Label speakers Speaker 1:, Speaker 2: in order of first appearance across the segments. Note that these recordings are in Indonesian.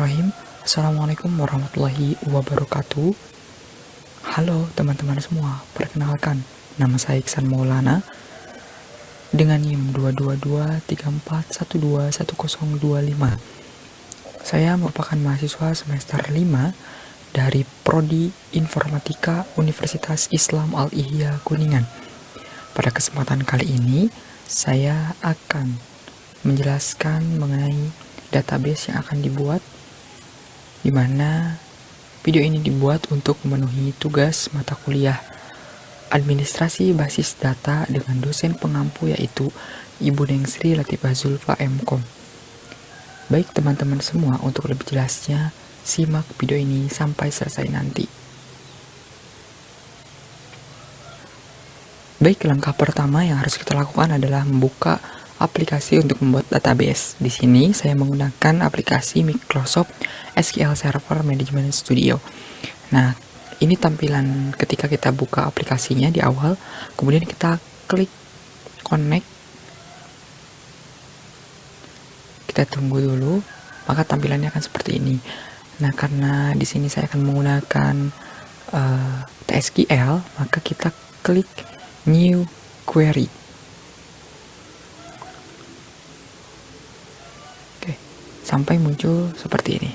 Speaker 1: Bismillahirrahmanirrahim. Assalamualaikum warahmatullahi wabarakatuh. Halo teman-teman semua, perkenalkan nama saya Iksan Maulana dengan NIM 22234121025. Saya merupakan mahasiswa semester 5 dari Prodi Informatika Universitas Islam Al-Ihya Kuningan. Pada kesempatan kali ini, saya akan menjelaskan mengenai database yang akan dibuat, di mana video ini dibuat untuk memenuhi tugas mata kuliah Administrasi Basis Data dengan dosen pengampu yaitu Ibu Dengsri Latifah Zulfa MKom. Baik teman-teman semua, untuk lebih jelasnya simak video ini sampai selesai nanti. Baik, langkah pertama yang harus kita lakukan adalah membuka aplikasi untuk membuat database. Di sini saya menggunakan aplikasi Microsoft SQL Server Management Studio. Nah, ini tampilan ketika kita buka aplikasinya di awal, kemudian kita klik connect. Kita tunggu dulu, maka tampilannya akan seperti ini. Nah, karena di sini saya akan menggunakan TSQL, maka kita klik new query. Sampai muncul seperti ini.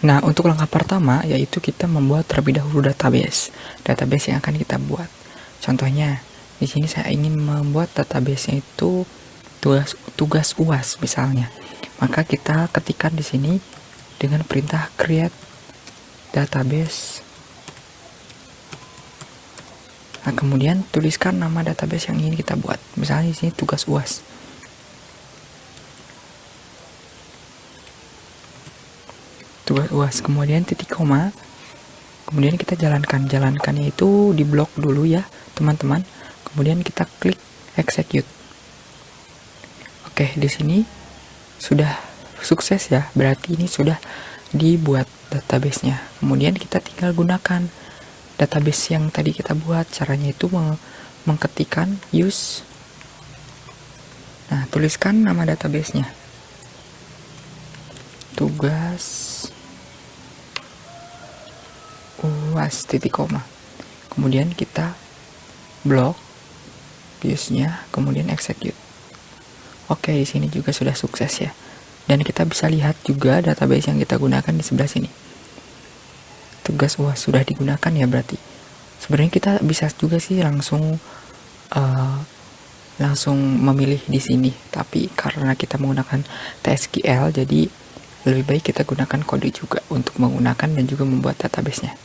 Speaker 1: Nah, untuk langkah pertama yaitu kita membuat terlebih dahulu database yang akan kita buat. Contohnya, di sini saya ingin membuat database-nya itu tugas UAS misalnya. Maka kita ketikkan di sini dengan perintah create database. Nah, kemudian tuliskan nama database yang ingin kita buat. Misalnya di sini tugas UAS. Tugas UAS, kemudian titik koma. Kemudian kita jalankan. Jalankannya itu di blok dulu ya, teman-teman. Kemudian kita klik execute. Oke, di sini sudah sukses ya. Berarti ini sudah dibuat database-nya. Kemudian kita tinggal gunakan database yang tadi kita buat. Caranya itu mengketikkan use. Nah, tuliskan nama database-nya. Tugas UAS titik koma. Kemudian kita blok use-nya, kemudian execute. Oke, di sini juga sudah sukses ya. Dan kita bisa lihat juga database yang kita gunakan di sebelah sini. Tugas UAS sudah digunakan ya, berarti sebenarnya kita bisa juga sih langsung memilih di sini, tapi karena kita menggunakan TSQL, jadi lebih baik kita gunakan kode juga untuk menggunakan dan juga membuat database-nya.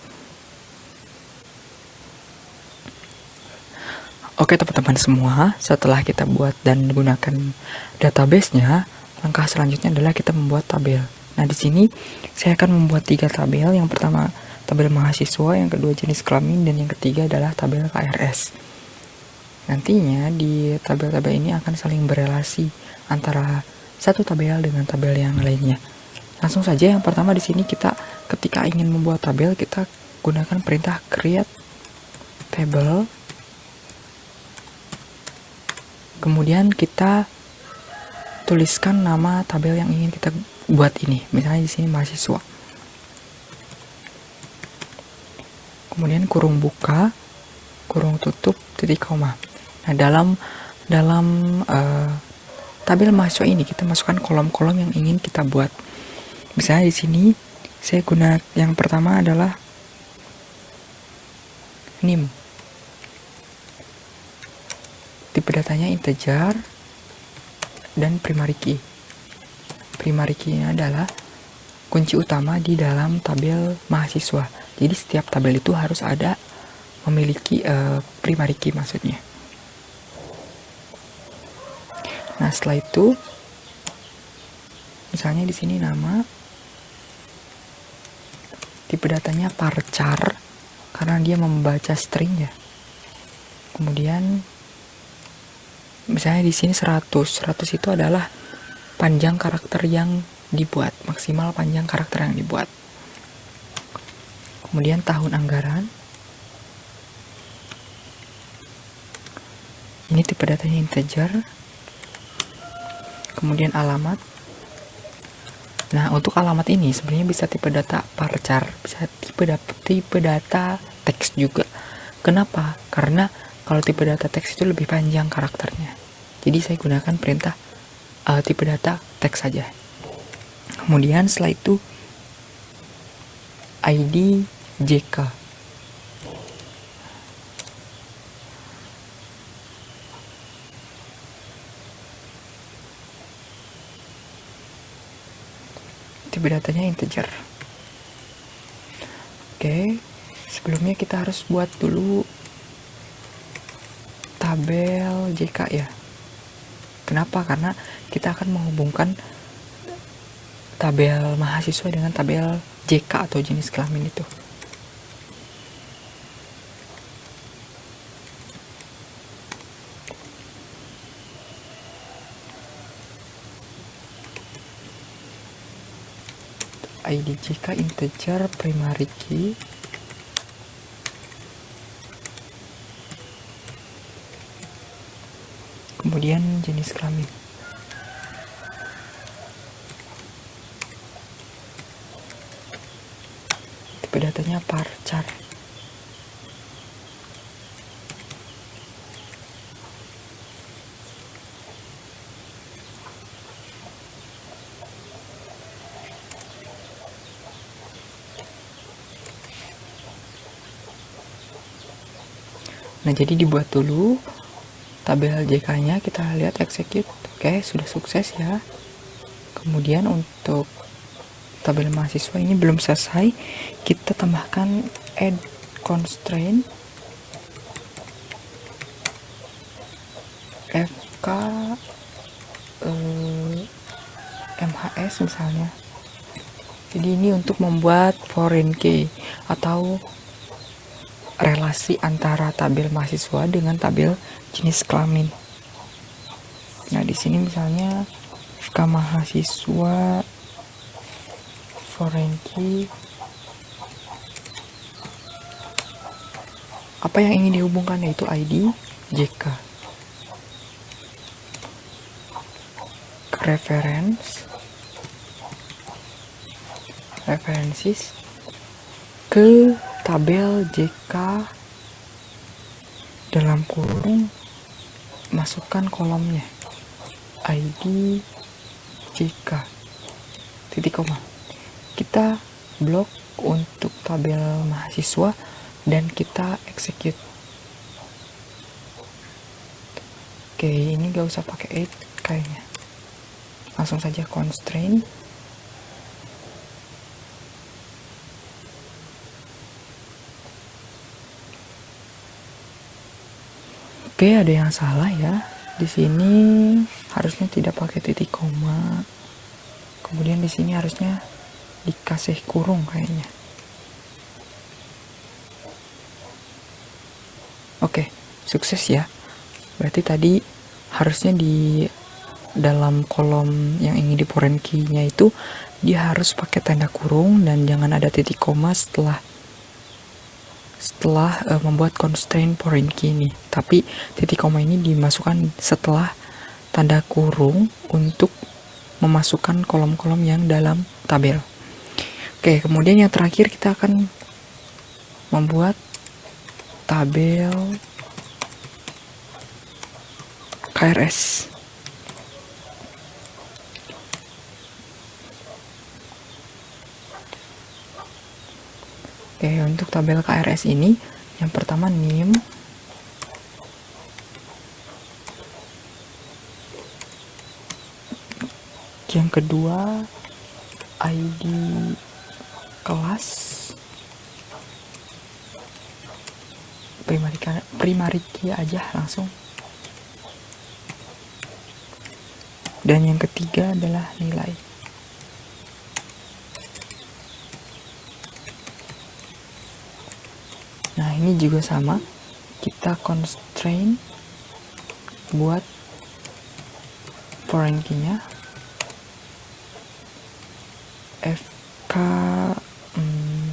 Speaker 1: Oke teman-teman semua, setelah kita buat dan gunakan database-nya, langkah selanjutnya adalah kita membuat tabel. Nah, di sini saya akan membuat 3 tabel. Yang pertama tabel mahasiswa, yang kedua jenis kelamin, dan yang ketiga adalah tabel KRS. Nantinya di tabel-tabel ini akan saling berelasi antara satu tabel dengan tabel yang lainnya. Langsung saja yang pertama di sini kita ketika ingin membuat tabel, kita gunakan perintah create table. Kemudian kita tuliskan nama tabel yang ingin kita buat ini. Misalnya di sini mahasiswa. Kemudian kurung buka, kurung tutup, titik koma. Nah, dalam tabel mahasiswa ini kita masukkan kolom-kolom yang ingin kita buat. Misalnya di sini saya gunakan yang pertama adalah NIM. Tipe datanya integer dan primary key. Primary key-nya adalah kunci utama di dalam tabel mahasiswa. Jadi setiap tabel itu harus ada memiliki primary key maksudnya. Nah, setelah itu misalnya di sini nama, tipe datanya varchar karena dia membaca string ya. Kemudian misalnya di sini 100 itu adalah panjang karakter yang dibuat, maksimal panjang karakter yang dibuat. Kemudian tahun anggaran, ini tipe datanya integer. kemudian alamat. Nah, untuk alamat ini sebenarnya bisa tipe data varchar, bisa tipe data teks juga. Kenapa? Karena kalau tipe data teks itu lebih panjang karakternya. Jadi saya gunakan perintah tipe data teks saja. Kemudian setelah itu ID JK. Tipe datanya integer. Oke, sebelumnya kita harus buat dulu tabel JK ya. Kenapa? Karena kita akan menghubungkan tabel mahasiswa dengan tabel JK atau jenis kelamin itu. ID JK integer primary key. Kemudian jenis kelamin. Tipe datanya varchar. Nah, jadi dibuat dulu tabel JK-nya, kita lihat execute. Oke, sudah sukses ya. Kemudian untuk tabel mahasiswa ini belum selesai, kita tambahkan add constraint fk MHS misalnya. Jadi ini untuk membuat foreign key atau relasi antara tabel mahasiswa dengan tabel jenis kelamin. Nah, di sini misalnya FK mahasiswa foreign key, apa yang ingin dihubungkan yaitu ID JK. References ke tabel JK dalam kurung, masukkan kolomnya ID JK titik koma. Kita blok untuk tabel mahasiswa dan kita execute. Oke, ini gak usah pakai add kayaknya, langsung saja constraint. Oke, ada yang salah ya. Di sini harusnya tidak pakai titik koma. Kemudian di sini harusnya dikasih kurung kayaknya. Oke, sukses ya. Berarti tadi harusnya di dalam kolom yang ingin di foreign key-nya itu dia harus pakai tanda kurung dan jangan ada titik koma setelah membuat constraint foreign key ini. Tapi titik koma ini dimasukkan setelah tanda kurung untuk memasukkan kolom-kolom yang dalam tabel. Oke, kemudian yang terakhir kita akan membuat tabel KRS. Oke, untuk tabel KRS ini yang pertama name, yang kedua ID kelas, primary key aja langsung, dan yang ketiga adalah nilai. Nah, ini juga sama, kita constraint buat foreign key-nya FK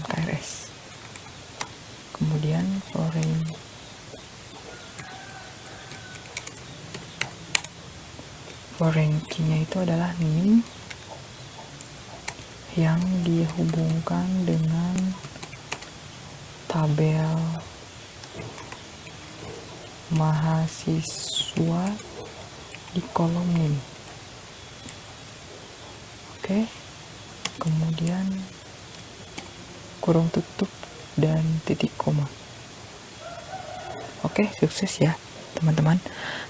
Speaker 1: KRS, kemudian foreign key-nya itu adalah NIM yang dihubungkan dengan tabel mahasiswa di kolom NIM. Oke, kemudian kurung tutup dan titik koma. Oke, sukses ya teman-teman.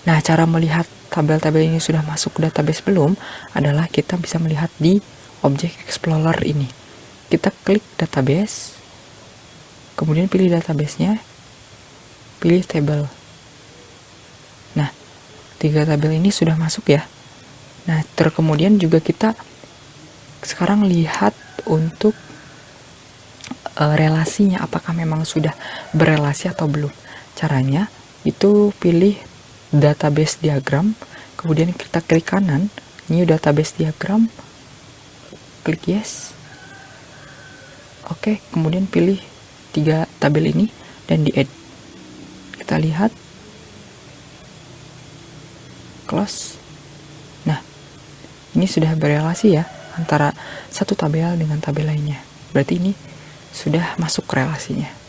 Speaker 1: Nah, cara melihat tabel-tabel ini sudah masuk database belum adalah kita bisa melihat di Object Explorer ini. Kita klik database, kemudian pilih database-nya, pilih table. Nah, 3 tabel ini sudah masuk ya. Nah, kemudian juga kita sekarang lihat untuk relasinya, apakah memang sudah berelasi atau belum. Caranya itu pilih database diagram, kemudian kita klik kanan, new database diagram, klik yes. Oke, kemudian pilih 3 tabel ini dan di add. Kita lihat, close. Nah, ini sudah berelasi ya antara satu tabel dengan tabel lainnya. Berarti ini sudah masuk relasinya.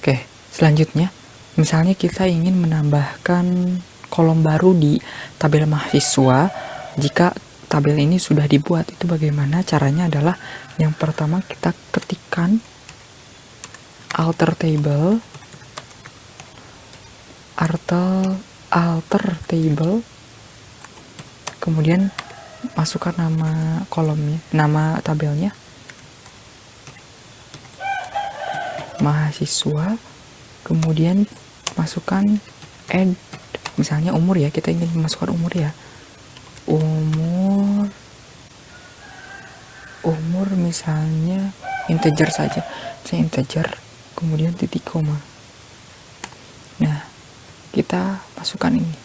Speaker 1: Oke, selanjutnya misalnya kita ingin menambahkan kolom baru di tabel mahasiswa. Jika tabel ini sudah dibuat, itu bagaimana caranya adalah yang pertama kita ketikkan alter table, kemudian masukkan nama kolomnya, nama tabelnya mahasiswa, kemudian masukkan add, misalnya umur ya, kita ingin memasukkan umur ya, umur misalnya integer saja, saya integer, kemudian titik koma. Nah, kita masukkan ini.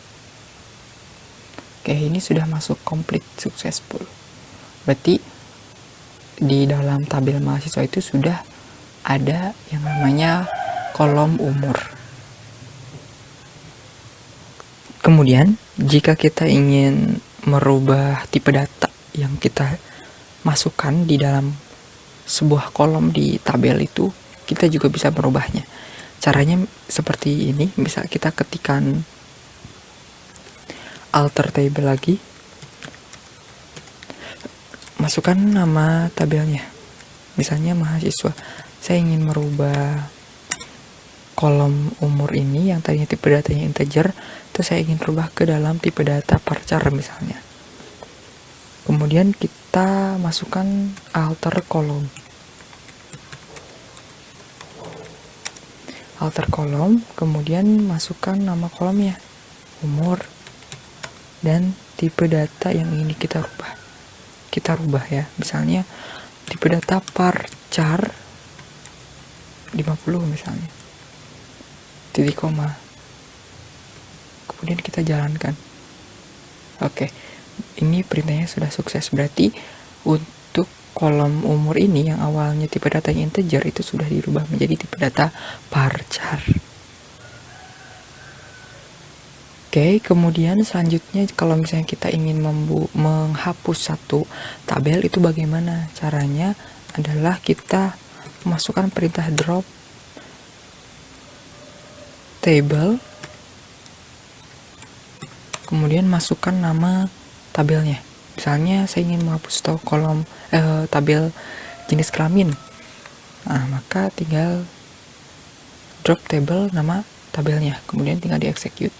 Speaker 1: Oke, ini sudah masuk complete successful. Berarti di dalam tabel mahasiswa itu sudah ada yang namanya kolom umur. Kemudian, jika kita ingin merubah tipe data yang kita masukkan di dalam sebuah kolom di tabel itu, kita juga bisa merubahnya. Caranya seperti ini, bisa kita ketikkan alter table lagi, masukkan nama tabelnya, misalnya mahasiswa. Saya ingin merubah kolom umur ini yang tadinya tipe datanya integer, itu saya ingin rubah ke dalam tipe data varchar misalnya. Kemudian kita masukkan alter kolom, kemudian masukkan nama kolomnya, umur, dan tipe data yang ingin kita rubah ya, misalnya tipe data varchar 50 misalnya, titik koma, kemudian kita jalankan. Oke, ini perintahnya sudah sukses. Berarti untuk kolom umur ini yang awalnya tipe datanya integer itu sudah dirubah menjadi tipe data varchar. Oke, kemudian selanjutnya kalau misalnya kita ingin menghapus satu tabel, itu bagaimana caranya? Adalah kita masukkan perintah drop table, kemudian masukkan nama tabelnya. Misalnya saya ingin menghapus kolom tabel jenis kelamin. Nah, maka tinggal drop table nama tabelnya, kemudian tinggal di execute.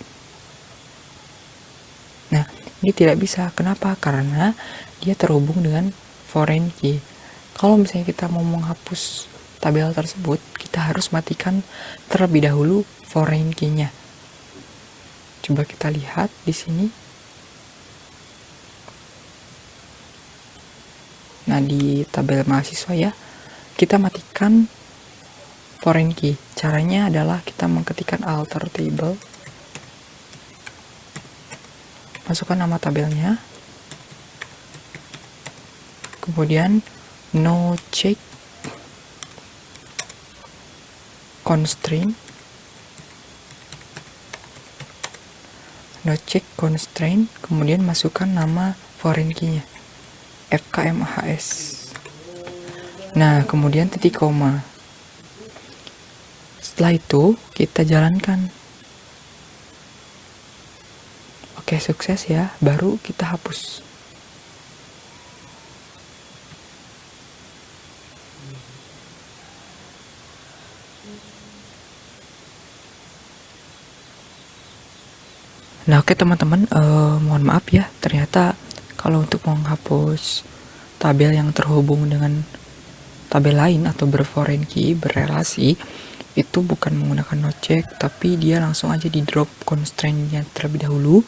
Speaker 1: Nah, ini tidak bisa. Kenapa? Karena dia terhubung dengan foreign key. Kalau misalnya kita mau menghapus tabel tersebut, kita harus matikan terlebih dahulu foreign key-nya. Coba kita lihat di sini. Nah, di tabel mahasiswa ya, kita matikan foreign key. Caranya adalah kita mengetikkan alter table, masukkan nama tabelnya, kemudian no check constraint, no check constraint, kemudian masukkan nama foreign key-nya, FKMHS. Nah, kemudian titik koma. Setelah itu kita jalankan. Oke, sukses ya. Baru kita hapus. Nah, oke teman-teman, mohon maaf ya, ternyata kalau untuk menghapus tabel yang terhubung dengan tabel lain atau berforeign key, berrelasi, itu bukan menggunakan no check, tapi dia langsung aja di drop constraint-nya terlebih dahulu.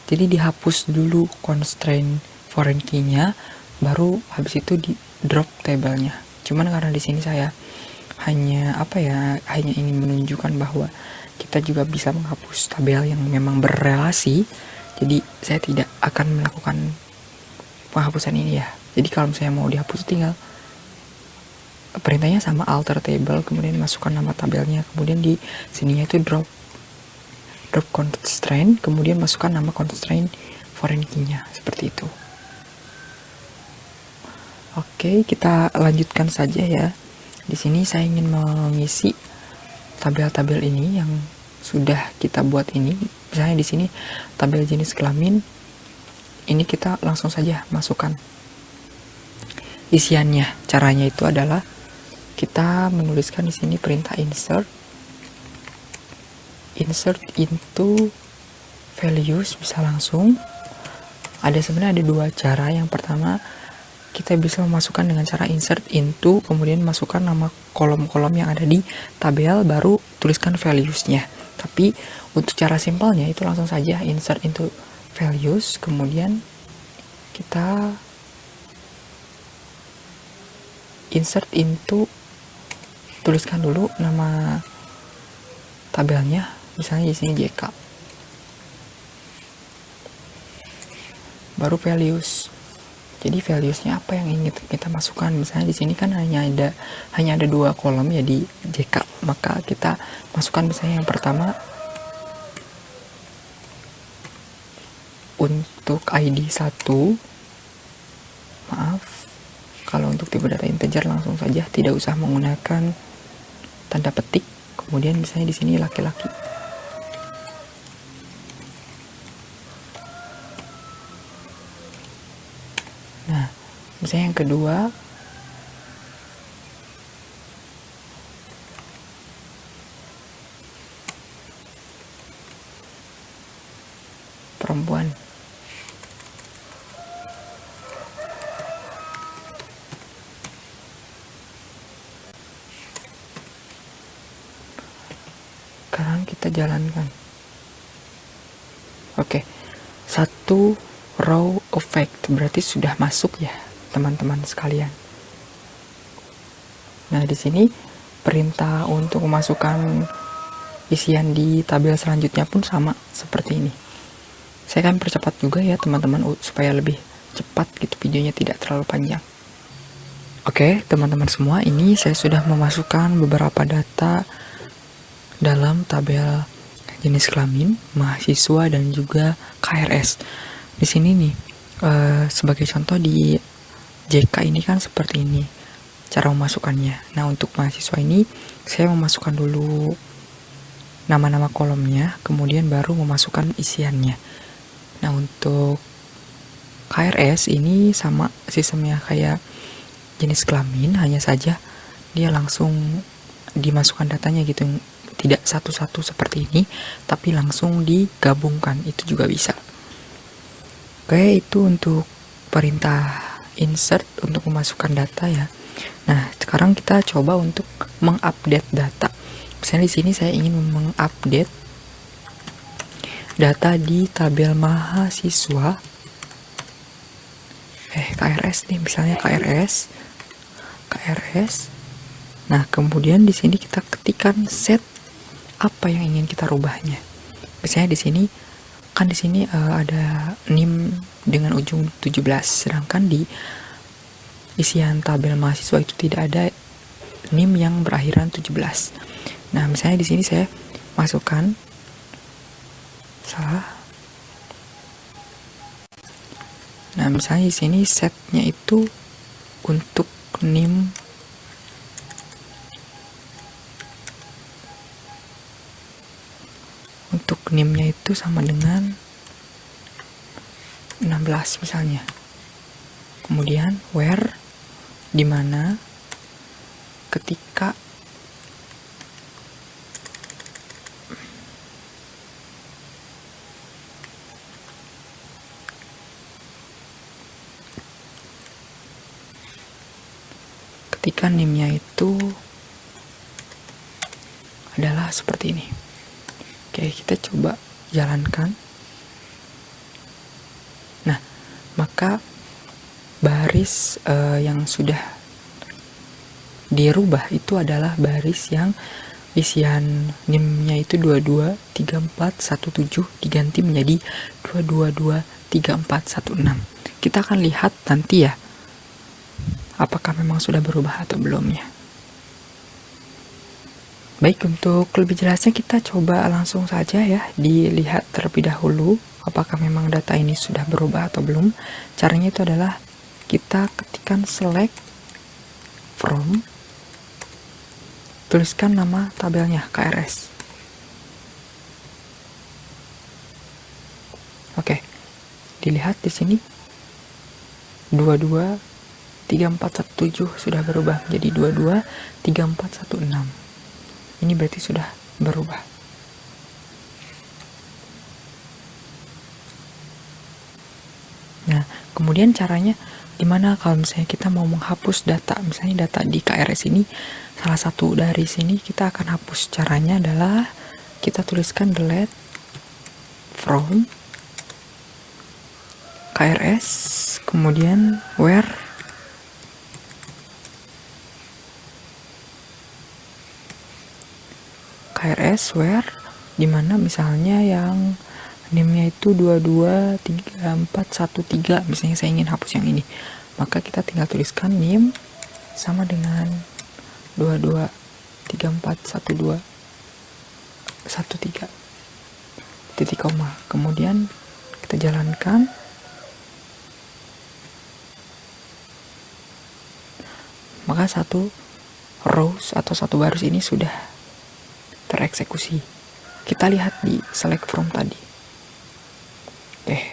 Speaker 1: Jadi dihapus dulu constraint foreign key-nya, baru habis itu di drop tabelnya. Cuman karena di sini saya hanya hanya ingin menunjukkan bahwa kita juga bisa menghapus tabel yang memang berrelasi, jadi saya tidak akan melakukan penghapusan ini ya. Jadi kalau saya mau dihapus, tinggal perintahnya sama, alter table, kemudian masukkan nama tabelnya, kemudian di sininya itu drop constraint, kemudian masukkan nama constraint foreign key-nya, seperti itu. Oke, kita lanjutkan saja ya. Di sini saya ingin mengisi tabel-tabel ini yang sudah kita buat ini. Misalnya di sini tabel jenis kelamin. Ini kita langsung saja masukkan isiannya. Caranya itu adalah kita menuliskan di sini perintah insert into values, bisa langsung. Sebenarnya ada dua cara. Yang pertama, kita bisa memasukkan dengan cara insert into, kemudian masukkan nama kolom-kolom yang ada di tabel, baru tuliskan values-nya. Tapi untuk cara simpelnya itu langsung saja insert into values, kemudian kita insert into, tuliskan dulu nama tabelnya, misalnya di sini JK, baru values. Jadi values-nya apa yang ingin kita masukkan? Misalnya di sini kan hanya ada dua kolom ya di JK, maka kita masukkan misalnya yang pertama untuk ID 1. Maaf, kalau untuk tipe data integer langsung saja, tidak usah menggunakan tanda petik. Kemudian misalnya di sini laki-laki. Nah, misalnya yang kedua perempuan. Sekarang kita jalankan. Oke, satu row effect berarti sudah masuk ya teman-teman sekalian. Nah, di sini perintah untuk memasukkan isian di tabel selanjutnya pun sama seperti ini. Saya akan percepat juga ya teman-teman supaya lebih cepat gitu, videonya tidak terlalu panjang. Oke teman-teman semua, ini saya sudah memasukkan beberapa data dalam tabel jenis kelamin, mahasiswa, dan juga KRS. Di sini nih, sebagai contoh di JK ini kan seperti ini cara memasukkannya. Nah, untuk mahasiswa ini saya memasukkan dulu nama-nama kolomnya, kemudian baru memasukkan isiannya. Nah, untuk KRS ini sama sistemnya kayak jenis kelamin, hanya saja dia langsung dimasukkan datanya gitu, tidak satu-satu seperti ini, tapi langsung digabungkan, itu juga bisa. Oke, itu untuk perintah insert untuk memasukkan data ya. Nah, sekarang kita coba untuk mengupdate data. Misalnya di sini saya ingin mengupdate data di tabel mahasiswa. KRS nih, misalnya KRS. Nah, kemudian di sini kita ketikkan set apa yang ingin kita rubahnya. Misalnya di sini kan ada NIM dengan ujung 17, sedangkan di isian tabel mahasiswa itu tidak ada NIM yang berakhiran 17. Nah, misalnya di sini saya masukkan Nah, misalnya di sini setnya itu untuk NIM nya itu sama dengan 16 misalnya. Kemudian where, dimana ketika NIM-nya itu adalah seperti ini. Oke, kita coba jalankan. Nah, maka baris yang sudah dirubah itu adalah baris yang isian NIM-nya itu 22, 34, 17 diganti menjadi 222, 34, 16. Kita akan lihat nanti ya, apakah memang sudah berubah atau belum ya. Baik, untuk lebih jelasnya kita coba langsung saja ya, dilihat terlebih dahulu apakah memang data ini sudah berubah atau belum. Caranya itu adalah kita ketikkan select from, tuliskan nama tabelnya KRS. Oke, dilihat di sini 22 3417 sudah berubah menjadi 22 3416. Ini berarti sudah berubah. Nah, kemudian caranya gimana kalau misalnya kita mau menghapus data, misalnya data di KRS ini salah satu dari sini kita akan hapus. Caranya adalah kita tuliskan delete from KRS, kemudian where KRS where, dimana misalnya yang NIM-nya itu 223413, misalnya saya ingin hapus yang ini, maka kita tinggal tuliskan NIM sama dengan 22341213 titik koma, kemudian kita jalankan. Maka satu rows atau satu baris ini sudah tereksekusi. Kita lihat di select from tadi.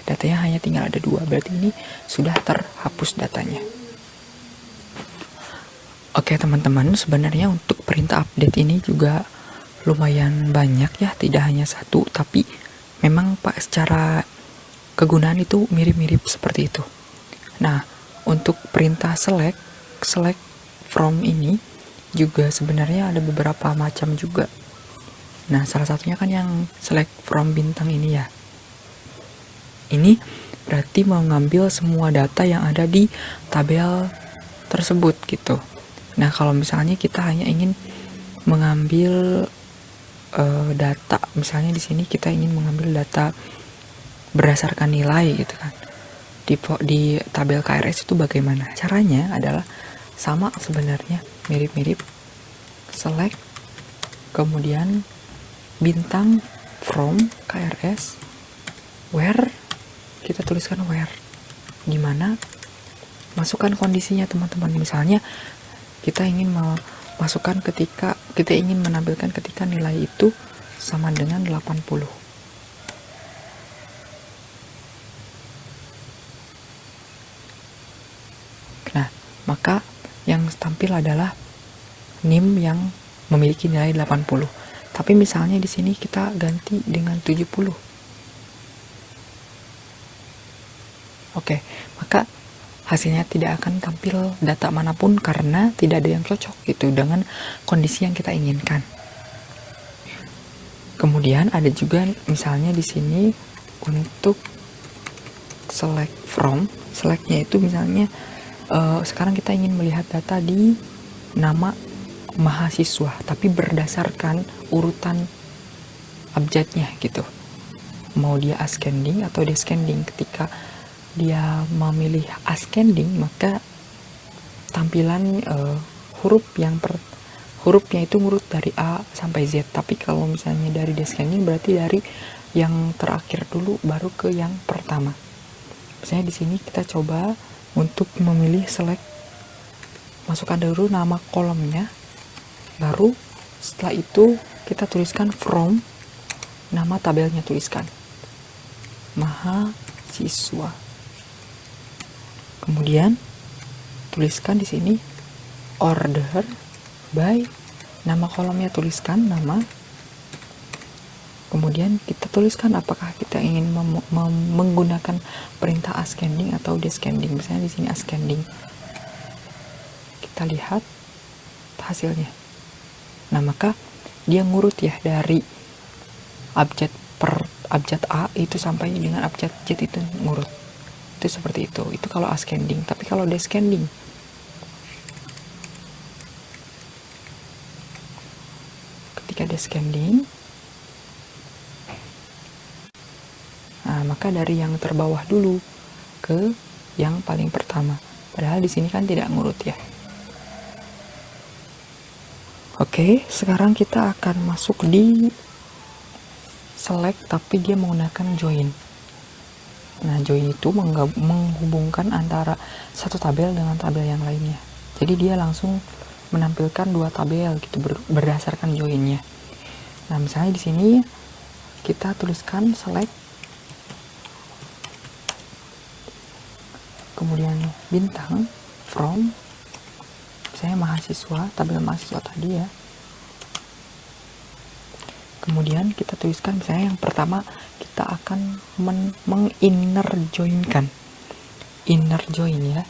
Speaker 1: Datanya hanya tinggal ada 2, berarti ini sudah terhapus datanya. Oke teman-teman, sebenarnya untuk perintah update ini juga lumayan banyak ya, tidak hanya satu, tapi memang Pak secara kegunaan itu mirip-mirip seperti itu. Nah, untuk perintah select from ini juga sebenarnya ada beberapa macam juga. Nah, salah satunya kan yang select from bintang ini ya. Ini berarti mau ngambil semua data yang ada di tabel tersebut gitu. Nah, kalau misalnya kita hanya ingin mengambil data, misalnya di sini kita ingin mengambil data berdasarkan nilai gitu kan. Di tabel KRS itu bagaimana? Caranya adalah sama sebenarnya, mirip-mirip. Select, kemudian bintang from KRS, where, kita tuliskan where, dimana masukkan kondisinya teman-teman. Misalnya kita ingin memasukkan ketika kita ingin menampilkan ketika nilai itu sama dengan 80. Nah, maka yang tampil adalah NIM yang memiliki nilai 80. Tapi misalnya di sini kita ganti dengan 70. Oke, maka hasilnya tidak akan tampil data manapun karena tidak ada yang cocok gitu dengan kondisi yang kita inginkan. Kemudian ada juga misalnya di sini untuk select from, selectnya itu misalnya sekarang kita ingin melihat data di nama mahasiswa tapi berdasarkan urutan abjadnya gitu, mau dia ascending atau descending. Ketika dia memilih ascending maka tampilan hurufnya itu ngurut dari A sampai Z, tapi kalau misalnya dari descending berarti dari yang terakhir dulu baru ke yang pertama. Misalnya di sini kita coba untuk memilih select, masukkan dulu nama kolomnya, baru setelah itu kita tuliskan from, nama tabelnya tuliskan mahasiswa. Kemudian tuliskan di sini order by, nama kolomnya tuliskan nama. Kemudian kita tuliskan apakah kita ingin menggunakan perintah ascending atau descending. Misalnya di sini ascending. Kita lihat hasilnya. Nah, maka dia ngurut ya dari abjad per abjad A itu sampai dengan abjad Z itu ngurut. Itu seperti itu. Itu kalau ascending. Tapi kalau descending, ketika descending, nah, maka dari yang terbawah dulu ke yang paling pertama. Padahal di sini kan tidak ngurut ya. Oke, sekarang kita akan masuk di select, tapi dia menggunakan join. Nah, join itu menghubungkan antara satu tabel dengan tabel yang lainnya. Jadi dia langsung menampilkan dua tabel gitu berdasarkan joinnya. Nah, misalnya di sini kita tuliskan select, kemudian bintang from, saya mahasiswa, tabel mahasiswa tadi ya. Kemudian kita tuliskan misalnya yang pertama kita akan menginner joinkan, inner join ya.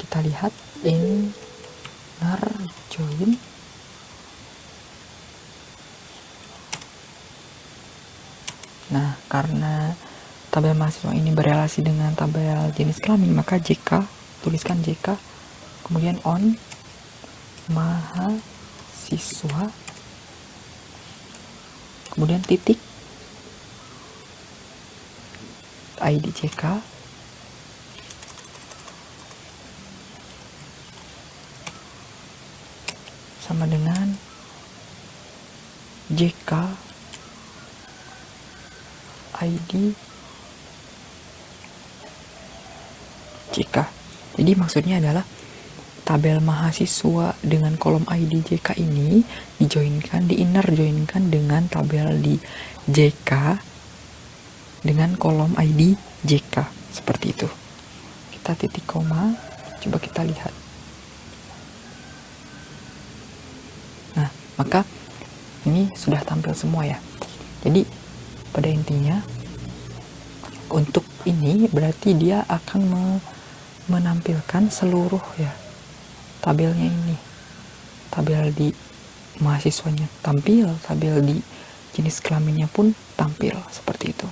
Speaker 1: Kita lihat inner join. Nah, karena tabel mahasiswa ini berelasi dengan tabel jenis kelamin, maka JK, tuliskan JK, kemudian on mahasiswa, kemudian titik ID JK, sama dengan JK ID JK. Jadi maksudnya adalah tabel mahasiswa dengan kolom ID JK ini dijoinkan, di inner joinkan dengan tabel di JK dengan kolom ID JK, seperti itu. Kita titik koma, coba kita lihat. Nah, maka ini sudah tampil semua ya. Jadi pada intinya untuk ini berarti dia akan menampilkan seluruh ya tabelnya ini. Tabel di mahasiswanya tampil, tabel di jenis kelaminnya pun tampil seperti itu.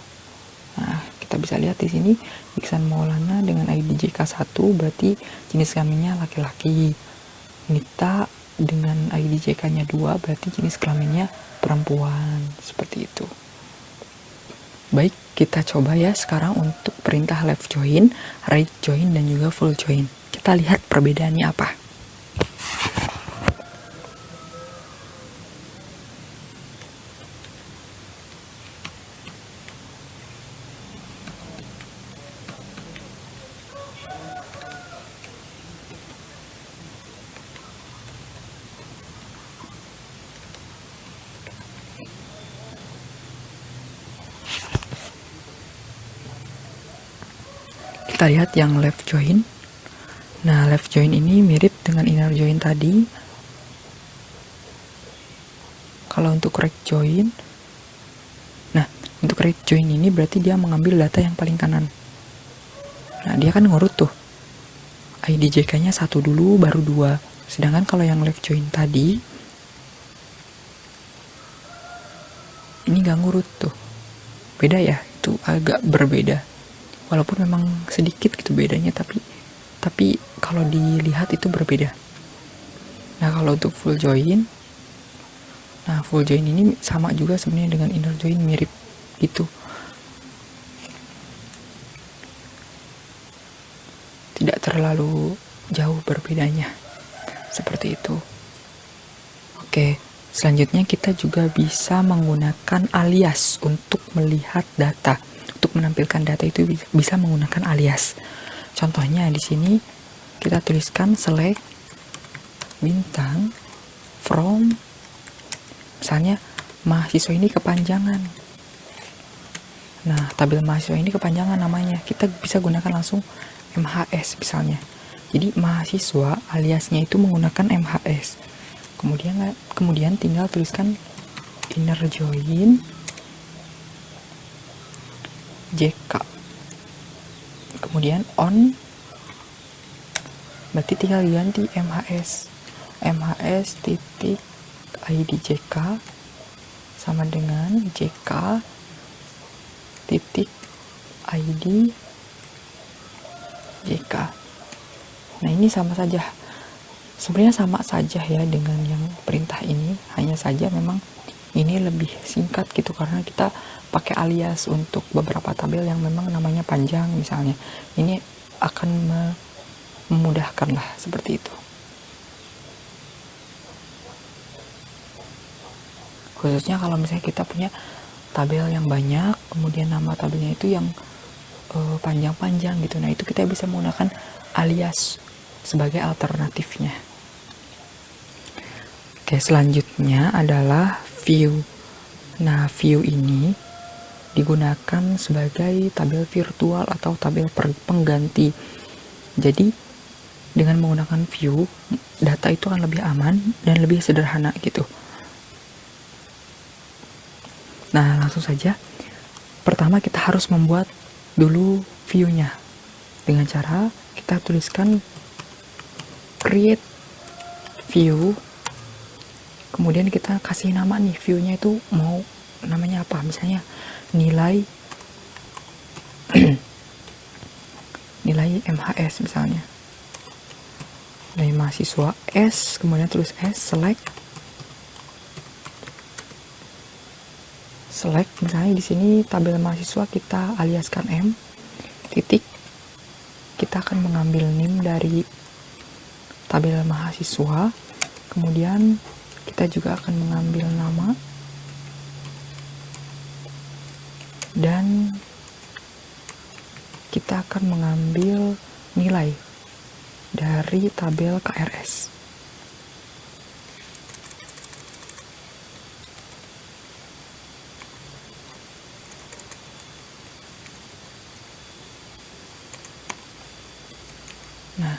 Speaker 1: Nah, kita bisa lihat di sini Iksan Maulana dengan ID JK1 berarti jenis kelaminnya laki-laki. Nita dengan ID JK-nya 2 berarti jenis kelaminnya perempuan, seperti itu. Baik, kita coba ya sekarang untuk perintah left join, right join, dan juga full join. Kita lihat perbedaannya apa. Kita lihat yang left join. Nah, left join ini mirip dengan inner join tadi. Kalau untuk right join, nah untuk right join ini berarti dia mengambil data yang paling kanan. Nah, dia kan ngurut tuh. ID JK-nya 1 dulu, baru 2. Sedangkan kalau yang left join tadi, ini gak ngurut tuh. Beda ya, itu agak berbeda. Walaupun memang sedikit gitu bedanya, tapi kalau dilihat itu berbeda. Nah, kalau untuk full join, nah full join ini sama juga sebenarnya dengan inner join, mirip gitu. Tidak terlalu jauh berbedanya. Seperti itu. Oke, selanjutnya kita juga bisa menggunakan alias untuk melihat data, untuk untuk menampilkan data itu bisa menggunakan alias. Contohnya di sini kita tuliskan select bintang from, misalnya mahasiswa ini kepanjangan. Nah, tabel mahasiswa ini kepanjangan namanya. Kita bisa gunakan langsung MHS misalnya. Jadi mahasiswa aliasnya itu menggunakan MHS. Kemudian tinggal tuliskan inner join JK. Kemudian on, berarti tinggal ganti MHS titik ID JK sama dengan JK titik ID JK. Nah, ini sama saja, sebenarnya sama saja ya dengan yang perintah ini, hanya saja memang ini lebih singkat gitu karena kita pakai alias untuk beberapa tabel yang memang namanya panjang misalnya. Ini akan memudahkan lah seperti itu. Khususnya kalau misalnya kita punya tabel yang banyak, kemudian nama tabelnya itu yang panjang-panjang gitu. Nah, itu kita bisa menggunakan alias sebagai alternatifnya. Oke, selanjutnya adalah view. Nah, view ini digunakan sebagai tabel virtual atau tabel pengganti. Jadi, dengan menggunakan view, data itu akan lebih aman dan lebih sederhana gitu. Nah, langsung saja. Pertama kita harus membuat dulu view-nya. Dengan cara kita tuliskan create view. Kemudian kita kasih nama nih, view-nya itu mau namanya apa? Misalnya nilai nilai MHS misalnya. Nilai mahasiswa S, kemudian tulis S, select misalnya di sini tabel mahasiswa kita aliaskan M titik, kita akan mengambil NIM dari tabel mahasiswa, kemudian kita juga akan mengambil nama dan kita akan mengambil nilai dari tabel KRS. Nah,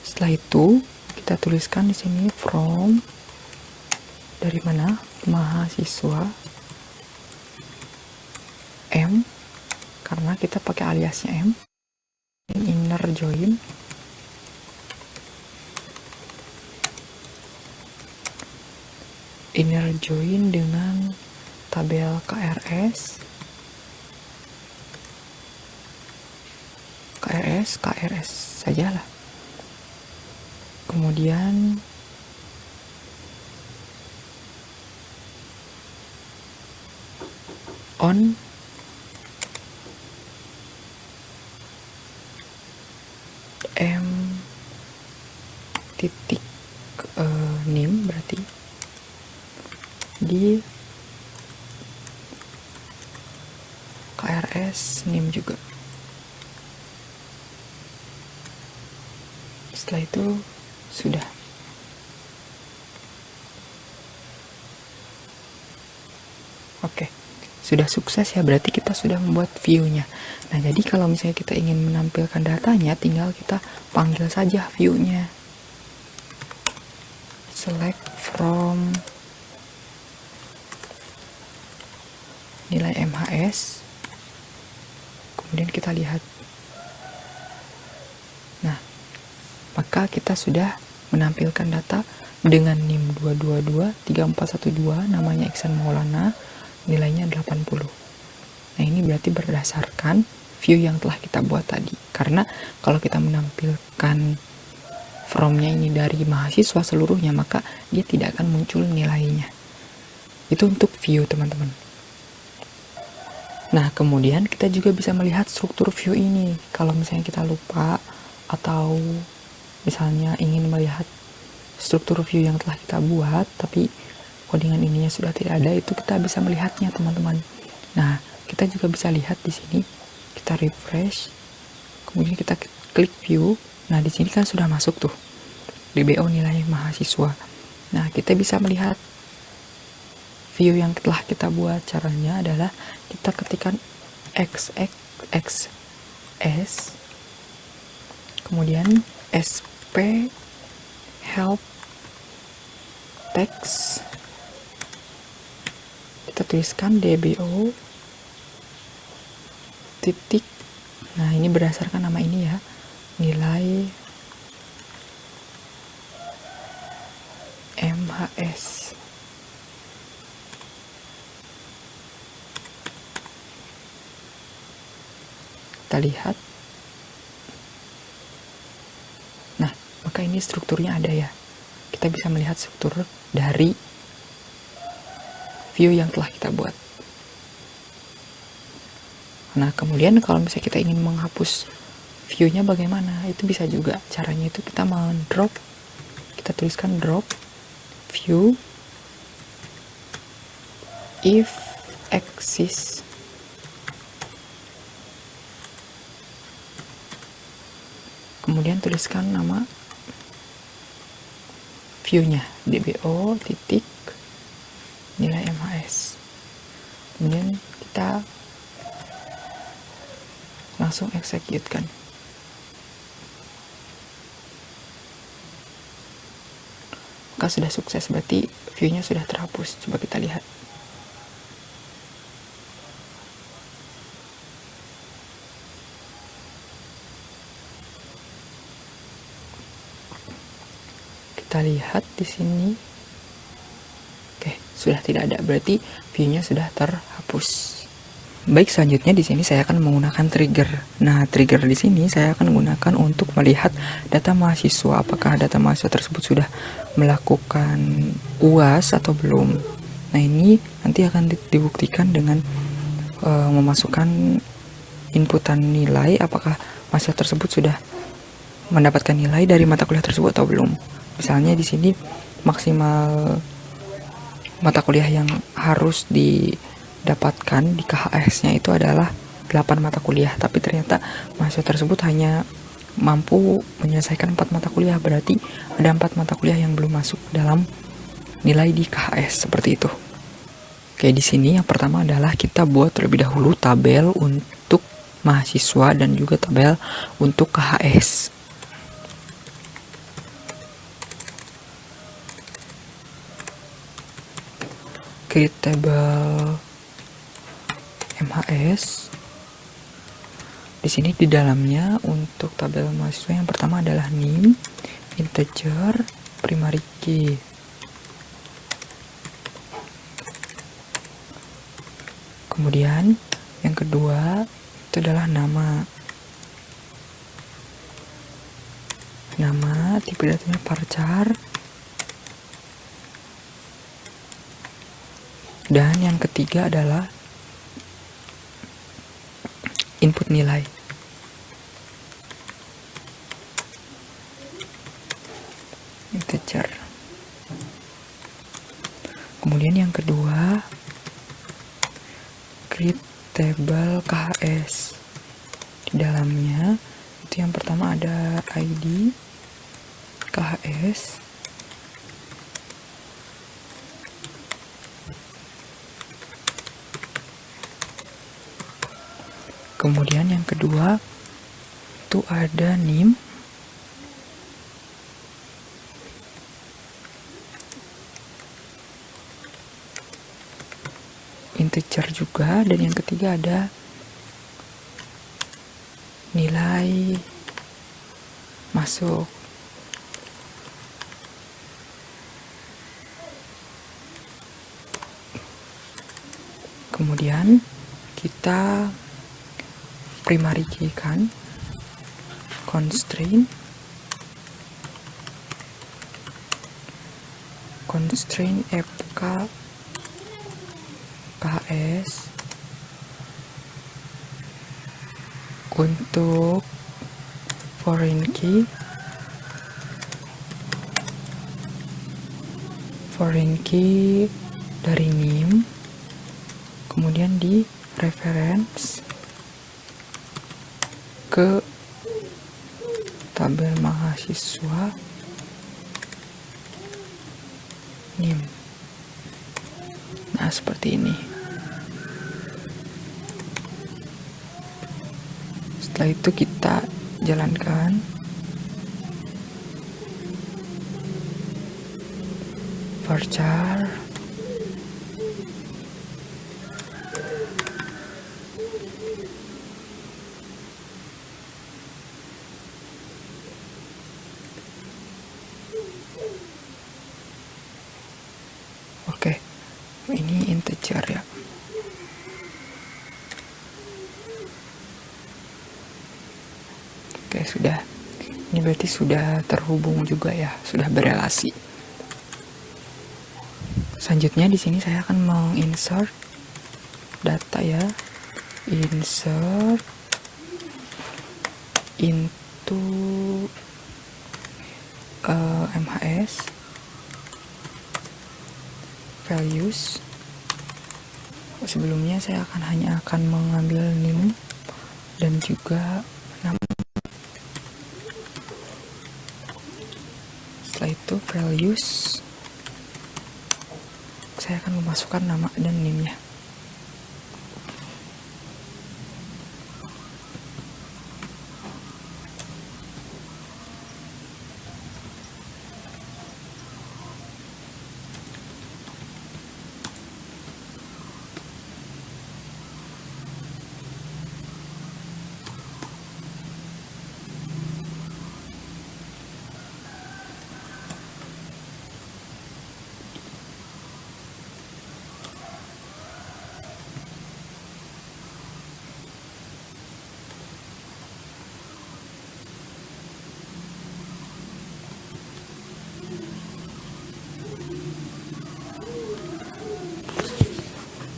Speaker 1: setelah itu kita tuliskan di sini from dari mana? Mahasiswa M, karena kita pakai aliasnya M. Inner join dengan tabel KRS sajalah. Kemudian on M titik NIM berarti di KRS NIM juga. Setelah itu sudah. Oke, sudah sukses ya, berarti kita sudah membuat view-nya. Nah, jadi kalau misalnya kita ingin menampilkan datanya, tinggal kita panggil saja view-nya. Select from nilai MHS, kemudian kita lihat. Nah, maka kita sudah menampilkan data dengan NIM 2223412, namanya Iksan Maulana, nilainya 80. Nah, ini berarti berdasarkan view yang telah kita buat tadi. Karena kalau kita menampilkan from-nya ini dari mahasiswa seluruhnya, maka dia tidak akan muncul nilainya. Itu untuk view, teman-teman. Nah, kemudian kita juga bisa melihat struktur view ini. Kalau misalnya kita lupa atau misalnya ingin melihat struktur view yang telah kita buat tapi codingan ininya sudah tidak ada, itu kita bisa melihatnya, teman-teman. Nah, kita juga bisa lihat di sini, kita refresh, kemudian kita klik view. Nah, di sini kan sudah masuk tuh DBO nilai mahasiswa. Nah, kita bisa melihat view yang telah kita buat. Caranya adalah kita ketikkan xxs, kemudian sp help text, kita tuliskan DBO titik. Nah, ini berdasarkan nama ini ya, nilai MHS. Kita lihat. Nah, maka ini strukturnya ada ya. Kita bisa melihat struktur dari view yang telah kita buat. Nah, kemudian kalau misalnya kita ingin menghapus view-nya bagaimana? Itu bisa juga. Caranya itu kita drop, kita tuliskan drop view if exist, kemudian tuliskan nama view-nya DBO titik nilai MHS. Kemudian kita langsung execute kan. Maka sudah sukses, berarti view-nya sudah terhapus. Coba kita lihat. Kita lihat di sini. Oke, sudah tidak ada, berarti view-nya sudah terhapus. Baik, selanjutnya di sini saya akan menggunakan trigger. Nah, trigger di sini saya akan gunakan untuk melihat data mahasiswa, apakah data mahasiswa tersebut sudah melakukan UAS atau belum. Nah, ini nanti akan dibuktikan dengan memasukkan inputan nilai, apakah mahasiswa tersebut sudah mendapatkan nilai dari mata kuliah tersebut atau belum. Misalnya di sini maksimal mata kuliah yang harus didapatkan di KHS-nya itu adalah 8 mata kuliah, tapi ternyata mahasiswa tersebut hanya mampu menyelesaikan 4 mata kuliah, berarti ada 4 mata kuliah yang belum masuk dalam nilai di KHS, seperti itu. Oke, di sini yang pertama adalah kita buat terlebih dahulu tabel untuk mahasiswa dan juga tabel untuk KHS. Create table MHS. Di sini di dalamnya untuk tabel mahasiswa yang pertama adalah name, integer, primary key. Kemudian yang kedua itu adalah nama, tipe datanya varchar. Dan yang ketiga adalah input nilai. Integer. Kemudian yang kedua, create table KHS. Di dalamnya itu yang pertama ada ID KHS. Kemudian yang kedua itu ada name, integer juga, dan yang ketiga ada nilai masuk. Kemudian kita primary key kan, constraint FK KHS untuk foreign key dari name, kemudian di reference ke tabel mahasiswa NIM. Nah, seperti ini. Setelah itu kita jalankan. Varchar oke, ini integer ya. Oke, sudah. Ini berarti sudah terhubung juga ya, sudah berelasi. Selanjutnya di sini saya akan menginsert data ya. Insert into MHS values. Sebelumnya saya hanya akan mengambil NIM dan juga nama. Setelah itu values, saya akan memasukkan nama dan NIM-nya.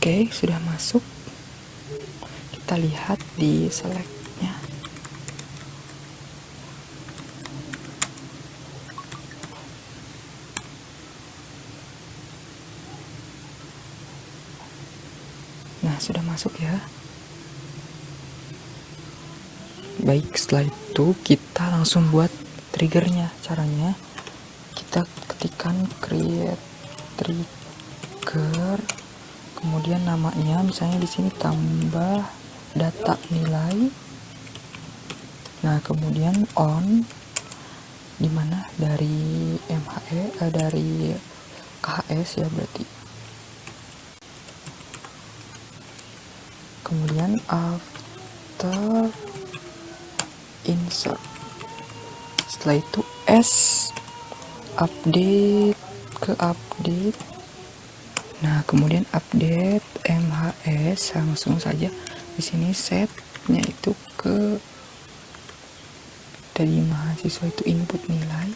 Speaker 1: Oke, sudah masuk. Kita lihat di select-nya. Nah, sudah masuk ya. Baik, setelah itu kita langsung buat triggernya. Caranya kita ketikkan create trigger, kemudian namanya misalnya di sini tambah data nilai. Nah, kemudian on, dimana dari dari KHS ya berarti. Kemudian after insert, setelah itu S update ke update. Nah, kemudian update MHS, langsung saja di sini setnya itu ke dari mahasiswa itu input nilai,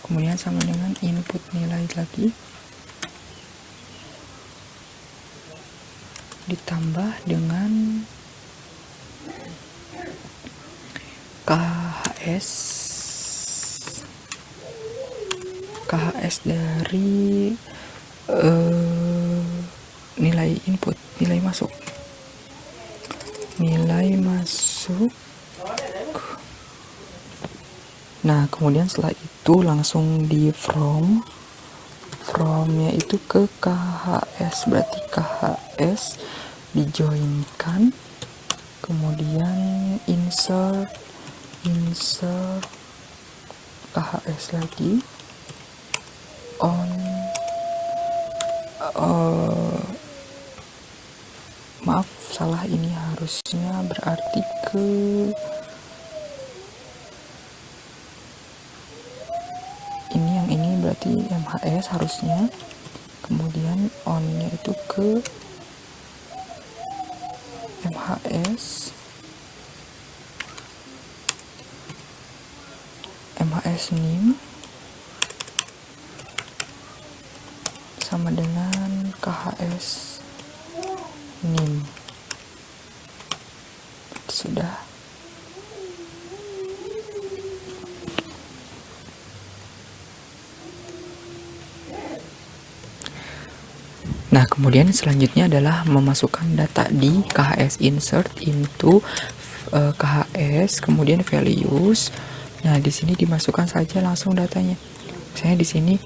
Speaker 1: kemudian sama dengan input nilai lagi ditambah dengan KHS dari nilai input, nilai masuk. Nah, kemudian setelah itu langsung di fromnya itu ke KHS, berarti KHS dijoinkan, kemudian insert KHS lagi on maaf, salah, ini harusnya berarti ke ini, yang ini berarti MHS harusnya, kemudian on-nya itu ke MHS NIM sama dengan KHS NIM. Sudah. Nah, kemudian selanjutnya adalah memasukkan data di KHS, insert into KHS, kemudian values. Nah, di sini dimasukkan saja langsung datanya. Misalnya di sini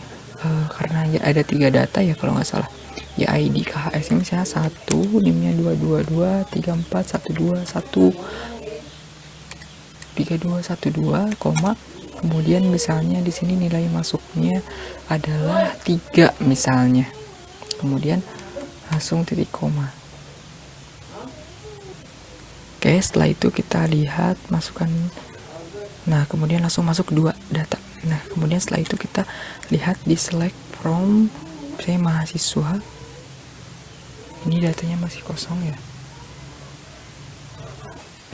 Speaker 1: karena ya ada 3 data ya kalau nggak salah. Ya ID KHS ini misalnya 1, NIM-nya 222 34 121 3212, kemudian misalnya di sini nilai masuknya adalah 3 misalnya. Kemudian langsung titik koma. Oke, setelah itu kita lihat masukkan. Nah, kemudian langsung masuk 2 data. Nah, kemudian setelah itu kita lihat di select from saya mahasiswa. Ini datanya masih kosong ya.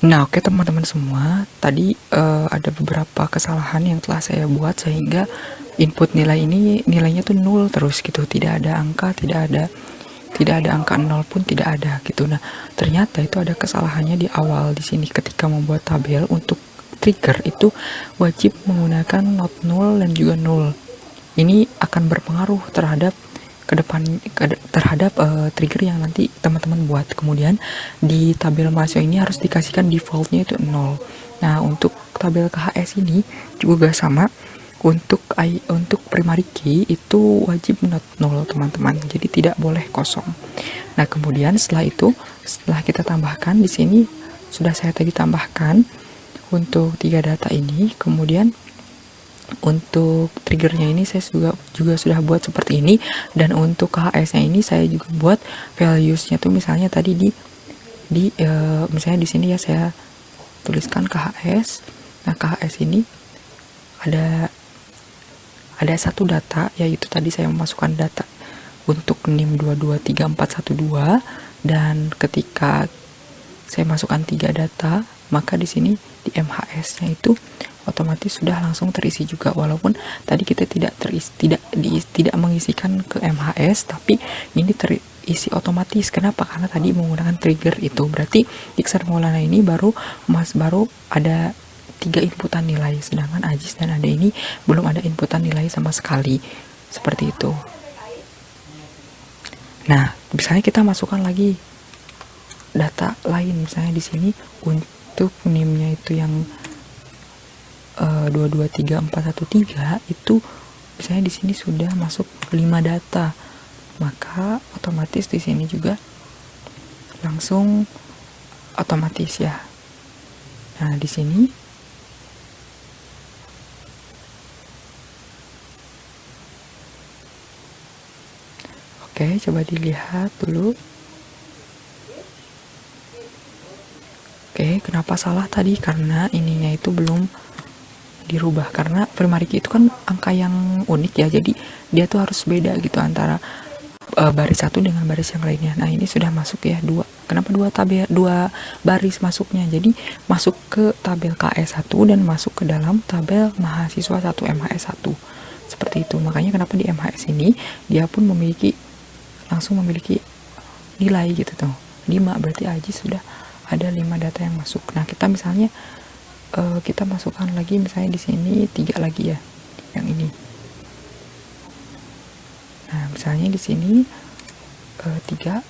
Speaker 1: Nah, oke teman-teman semua, tadi ada beberapa kesalahan yang telah saya buat sehingga input nilai ini nilainya tuh 0 terus gitu, tidak ada angka, tidak ada angka 0 pun tidak ada gitu. Nah, ternyata itu ada kesalahannya di awal di sini ketika membuat tabel untuk trigger itu wajib menggunakan not 0 dan juga 0. Ini akan berpengaruh terhadap trigger yang nanti teman-teman buat. Kemudian di tabel mahasiswa ini harus dikasihkan defaultnya itu 0. Nah, untuk tabel KHS ini juga sama. Untuk primary key itu wajib not 0 teman-teman, jadi tidak boleh kosong. Nah, kemudian setelah itu, setelah kita tambahkan di sini sudah saya tadi tambahkan untuk 3 data ini. Kemudian untuk triggernya ini saya juga sudah buat seperti ini, dan untuk KHS nya ini saya juga buat values-nya tuh misalnya tadi misalnya di sini ya saya tuliskan KHS. Nah, KHS ini ada satu data, yaitu tadi saya memasukkan data untuk NIM 223412, dan ketika saya masukkan 3 data, maka di sini di MHS-nya itu otomatis sudah langsung terisi juga, walaupun tadi kita tidak mengisikan ke MHS, tapi ini terisi otomatis. Kenapa? Karena tadi menggunakan trigger itu. Berarti Iksar Maulana ini baru ada 3 inputan nilai, sedangkan Ajis dan Ade ini belum ada inputan nilai sama sekali. Seperti itu. Nah, misalnya kita masukkan lagi data lain, misalnya di sini untuk NIM-nya itu yang 223413 itu misalnya di sini sudah masuk 5 data, maka otomatis di sini juga langsung otomatis ya. Nah, di sini oke, coba dilihat dulu. Oke, kenapa salah tadi? Karena ininya itu belum dirubah, karena primary key itu kan angka yang unik ya, jadi dia tuh harus beda gitu antara baris satu dengan baris yang lainnya. Nah, ini sudah masuk ya 2. Kenapa 2 baris masuknya? Jadi masuk ke tabel KS1 dan masuk ke dalam tabel mahasiswa 1 MHS1. Seperti itu. Makanya kenapa di MHS ini dia pun langsung memiliki nilai gitu tuh. 5, berarti Aji sudah ada 5 data yang masuk. Nah, kita misalnya kita masukkan lagi misalnya di sini 3 lagi ya, yang ini. Nah, misalnya di sini 3.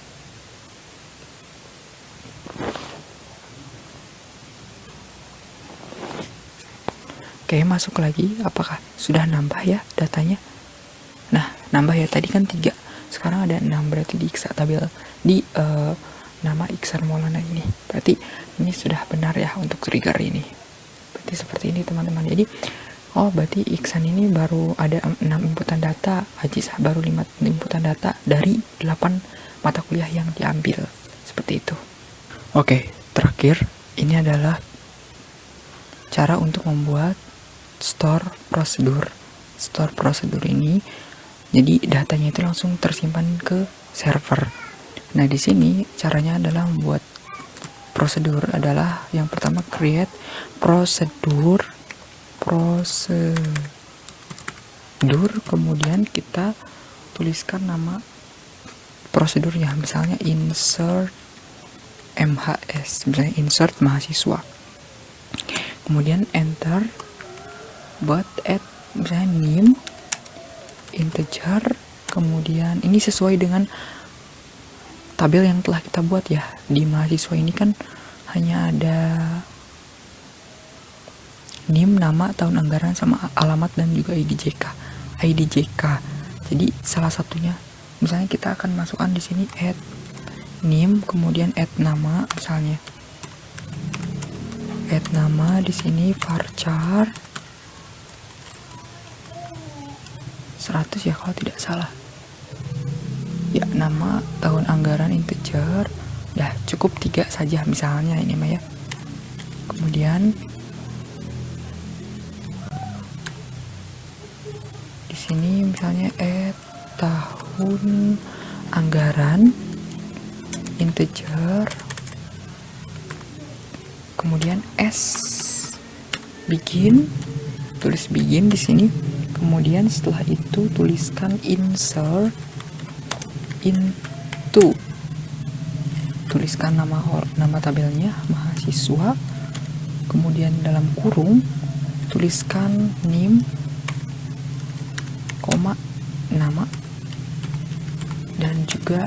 Speaker 1: Oke, masuk lagi. Apakah sudah nambah ya datanya? Nah, nambah ya, tadi kan 3. Sekarang ada 6, berarti di tabel di nama Iksar Maulana ini. Berarti ini sudah benar ya untuk trigger ini. Berarti seperti ini teman-teman. Jadi berarti Iksan ini baru ada 6 inputan data, Ajis baru 5 inputan data dari 8 mata kuliah yang diambil. Seperti itu. Oke, terakhir ini adalah cara untuk membuat store prosedur. Store prosedur ini jadi datanya itu langsung tersimpan ke server. Nah, di sini caranya adalah membuat prosedur adalah yang pertama create prosedur, kemudian kita tuliskan nama prosedurnya, misalnya insert MHS, misalnya insert mahasiswa, kemudian enter, buat add misalnya NIM integer, kemudian ini sesuai dengan tabel yang telah kita buat ya. Di mahasiswa ini kan hanya ada NIM, nama, tahun anggaran, sama alamat dan juga IDJK. Jadi salah satunya, misalnya kita akan masukkan di sini add NIM, kemudian add nama, misalnya add nama di sini varchar 100 ya kalau tidak salah. Ya, nama, tahun anggaran integer. Dah cukup 3 saja misalnya ini mah ya. Kemudian di sini misalnya tahun anggaran integer, kemudian begin, tulis begin di sini. Kemudian setelah itu tuliskan insert into, tuliskan nama tabelnya mahasiswa, kemudian dalam kurung tuliskan NIM, koma, nama, dan juga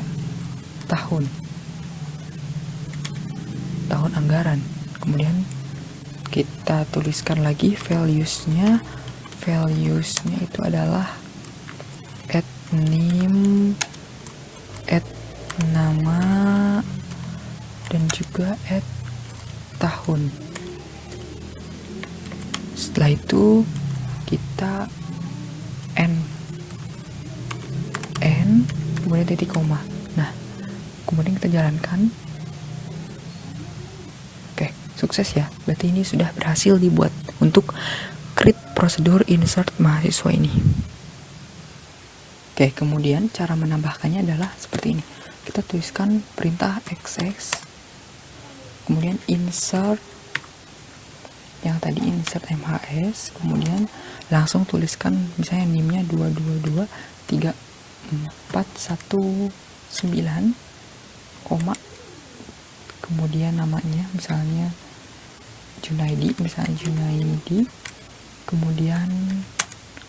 Speaker 1: tahun anggaran. Kemudian kita tuliskan lagi values-nya itu adalah add NIM, add nama, dan juga add tahun. Setelah itu kita n kemudian titik koma. Nah, kemudian kita jalankan. Oke, sukses ya. Berarti ini sudah berhasil dibuat untuk create prosedur insert mahasiswa ini. Oke, kemudian cara menambahkannya adalah seperti ini. Kita tuliskan perintah xx, kemudian insert yang tadi insert mhs, kemudian langsung tuliskan misalnya NIM-nya 2223419, koma, kemudian namanya misalnya Junaidi, kemudian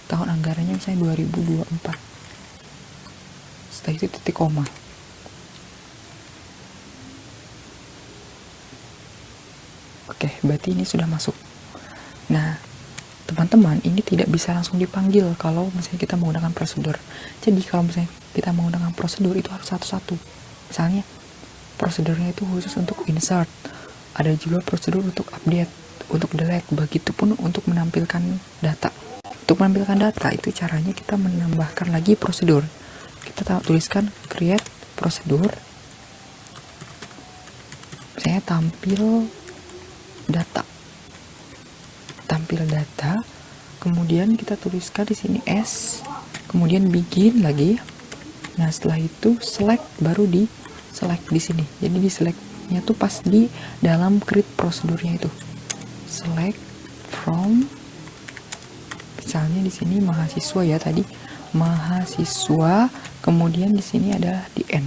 Speaker 1: tahun anggarannya misalnya 2024. Setelah itu titik koma. Oke, berarti ini sudah masuk. Nah, teman-teman, ini tidak bisa langsung dipanggil kalau misalnya kita menggunakan prosedur. Jadi kalau misalnya kita menggunakan prosedur itu harus satu-satu. Misalnya prosedurnya itu khusus untuk insert, ada juga prosedur untuk update, untuk delete, begitupun untuk menampilkan data. Untuk menampilkan data itu caranya kita menambahkan lagi prosedur. Kita tuliskan create prosedur, misalnya tampil data, kemudian kita tuliskan di sini s, kemudian begin lagi. Nah, setelah itu select, baru di select di sini. Jadi di selectnya tuh pas di dalam create prosedurnya itu. Select from, misalnya di sini mahasiswa ya tadi, mahasiswa, kemudian di sini adalah di n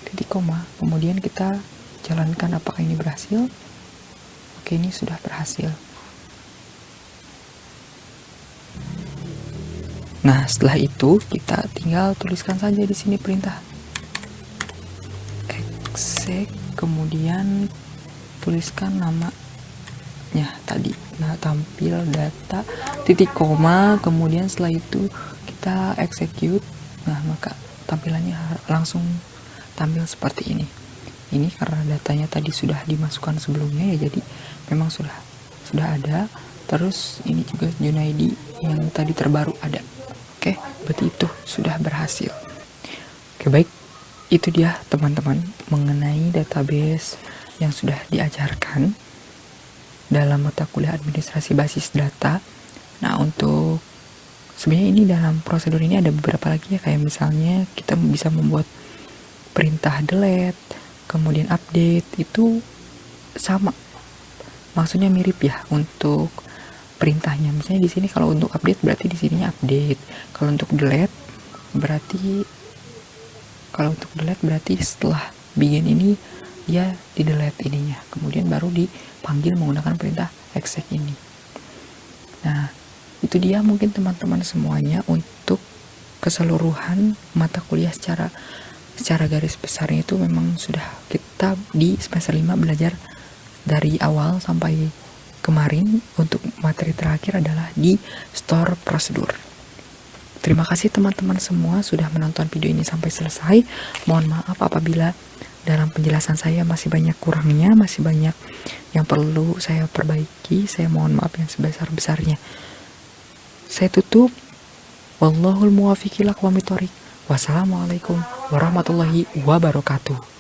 Speaker 1: titik koma. Kemudian kita jalankan apakah ini berhasil. Oke, ini sudah berhasil. Nah, setelah itu kita tinggal tuliskan saja di sini perintah exec, kemudian tuliskan namanya tadi. Nah, tampil data, titik koma, kemudian setelah itu kita execute. Nah, maka tampilannya langsung tampil seperti ini. Ini karena datanya tadi sudah dimasukkan sebelumnya ya, jadi memang sudah ada. Terus ini juga Junaidi yang tadi terbaru ada. Oke, berarti itu sudah berhasil. Oke, baik, itu dia teman-teman mengenai database yang sudah diajarkan dalam mata kuliah administrasi basis data. Nah, untuk sebenarnya ini dalam prosedur ini ada beberapa lagi ya, kayak misalnya kita bisa membuat perintah delete, kemudian update, itu sama, maksudnya mirip ya untuk perintahnya. Misalnya di sini kalau untuk update berarti di sininya update, kalau untuk delete berarti setelah begin ini dia di delete ininya, kemudian baru dipanggil menggunakan perintah exec ini. Nah, itu dia mungkin teman-teman semuanya untuk keseluruhan mata kuliah secara garis besarnya itu memang sudah kita di semester 5 belajar dari awal sampai kemarin. Untuk materi terakhir adalah di store prosedur. Terima kasih teman-teman semua sudah menonton video ini sampai selesai. Mohon maaf apabila dalam penjelasan saya masih banyak kurangnya, masih banyak yang perlu saya perbaiki. Saya mohon maaf yang sebesar-besarnya. Saya tutup. Wallahul muwaffiq ila aqwamit thoriq. Wassalamualaikum warahmatullahi wabarakatuh.